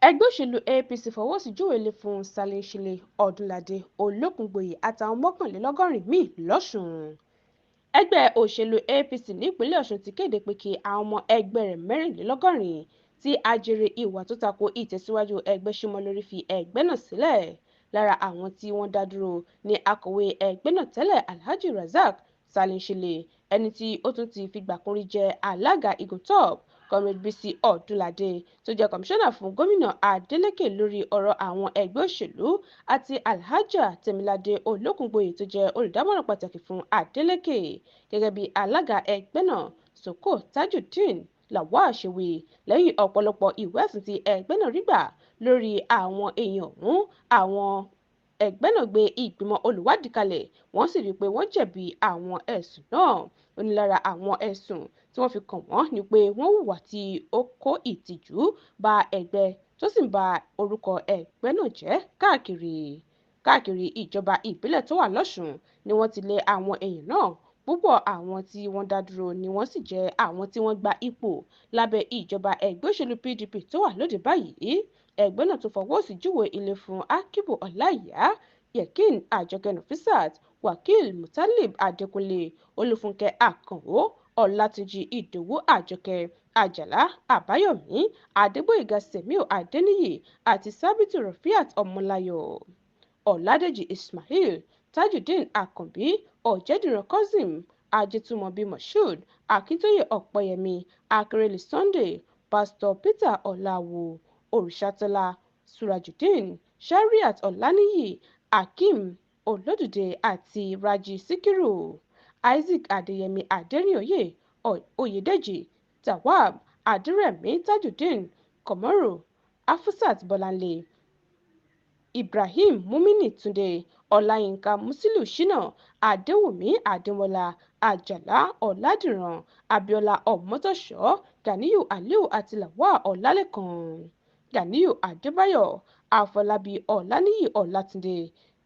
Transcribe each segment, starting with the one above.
Ẹgbẹ òṣèlú APC fọwọ́ sí juwe fún Salinṣile, Ọdunlade, Olokungboye àtàwọn mọkanlelọgọrin míì lọ́sùn. Ẹgbẹ́ òṣèlú APC nípínlẹ̀ Ọ̀ṣun ti kéde pé kí àwọn ọmọ ẹgbẹ́ rẹ̀ mẹ́rìnlélọ́gọ́rin tí ajere ìwà tó tako ìtẹ̀síwájú ẹgbẹ́ símọ́ lórí fi ẹgbẹ́ náà sílẹ̀. Lára àwọn tí wọ́n dá dúró ní akọ̀wé ẹgbẹ́ náà tẹ́lẹ̀ Alhaji Razak Salinṣile, ẹni tí ó tún ti fìgbà kan rí jẹ́ alága igun top, Comrade Bisi Ọdunlade tó jẹ́ kọmíṣánná fún gómìnà Adeleke lórí ọ̀rọ̀ àwọn ẹgbẹ́ òṣèlú, àti Alhaja Temilade Olokungboye tó jẹ́ olùdámọ̀ràn pàtàkì fún Adeleke. Gẹ́gẹ́ bí alága ẹgbẹ́ náà Soko Tajudeen Lawal ṣe wí, lẹ́yìn ọ̀pọ̀lọpọ̀ ìwé ẹ̀sùn tí ẹgbẹ́ náà rí gbà lórí àwọn èèyàn ọ̀hún, àwọn ẹgbẹ́ náà gbé ìgbìmọ̀ olùwádìí kalẹ̀, wọ́n sì rí i pé wọ́n jẹ̀bi àwọn ẹ̀sùn náà. Ó ní lára àwọn ẹ̀sùn tí wọ́n fi kàn wọ́n ni pé wọ́n hùwà tí ó kó ìtìjú bá ẹgbẹ́ tó sì ń ba orúkọ ẹgbẹ́ náà jẹ́ káàkiri ìjọba ìbílẹ̀ tó wà lọ́sùn ni wọ́n ti lé àwọn èèyàn náà. Púpọ̀ àwọn tí wọ́n dá dúró ni wọ́n sì jẹ́ àwọn tí wọ́n gba ipò lábẹ́ ìjọba ẹgbẹ́ òṣèlú PDP tó wà lóde báyìí. Ẹgbẹ́ náà tó fọwọ́ sí juwe ilé fún Akibu Ọláìyá, Yekin Àjọkẹ́ Nafisat, Wakil Mutalib Adékúnlé, Olúfúnkẹ́ Àkànó, Ọlátúnjí Ìdòwú Àjọkẹ́, Àjàlá Àbáyọ̀mí, Adégbóyèga Sẹ̀míù Adéníyì àti Sábìtù Rafiat Ọmọláyọ̀. Ọ̀ládèjì Ismail, Tajudeen Àkànbí, Ọ̀jẹ̀dìran Kazeem, Ajétúmọ̀bí Moshood, Akíntóyè Ọ̀pẹ́yẹmí, Akérèlé Sunday, Pásítọ̀ Peter Ọláwo, Òrìṣàtọ́lá Surajudeen, Shariat Ọláníyì, Hakeem Olódùdé àti Raji Síkírù, Isaac Adéyẹmí Adérìoyè, Oyèdèjì Tawab, Adérẹ̀mí Tajudeen, Kọmọrù, Afusat Bọ́láńlé, Ibrahim Mumini Túndé, Ọláyínká Músílù Ṣínà, Adéwùmí Adémọ́lá, Àjàlá Ọ̀làdìran, Abíọ́lá Ọmọ́tọ́ṣọ́, Ganiyu Aliu àti Lawal Ọlálékan, Ganiyu Adébáyọ̀, Àfọlábí Ọláníyì Ọlátúndé,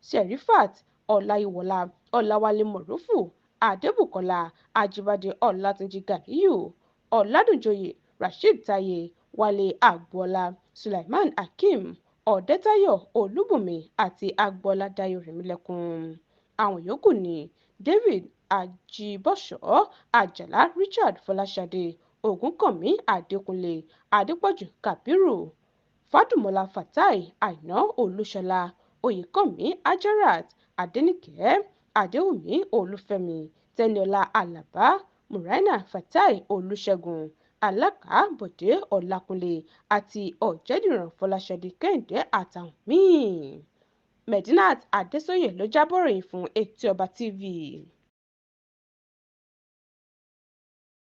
Serifat Ọláyíwọlá, Ọláwálé Mọ̀rúfù, Adébùkọ́lá, Ajíbádé Ọlátúnjí Ganiyu, Ọládùnjoyè Rasheed Táyé, Wálé Àgbọ́ọlá, Sulaiman Hakeem, Ọ̀dẹ́táyọ̀ Olúbùnmi àti Agboola Dayo Rẹ̀mílẹ́kún. Àwọn yòókù ni David Ajíbọ́ṣọ́, Àjàlá Richard Fọláṣadé, Ògúnkànmí Adékúnlé, Adépọ̀jù Kàbírù, Fádùmọ́lá Fatai, Àìná Olúṣọlá, Oyèkànmí Ajarat, Adéníkẹ́, Adéwùmí Olúfẹ́mi, Tẹ́niọlá Àlàbá, Muraina Fatai Olúṣẹ́gun, Alákà Bọ̀dé Ọlákúnlé àti Ọ̀jẹ̀dìran Fọláṣadé Kẹ́hìndé àtàwọn míì. Medinat Adésóyè ló jábọ̀ ròyìn fún Etí Ọba TV.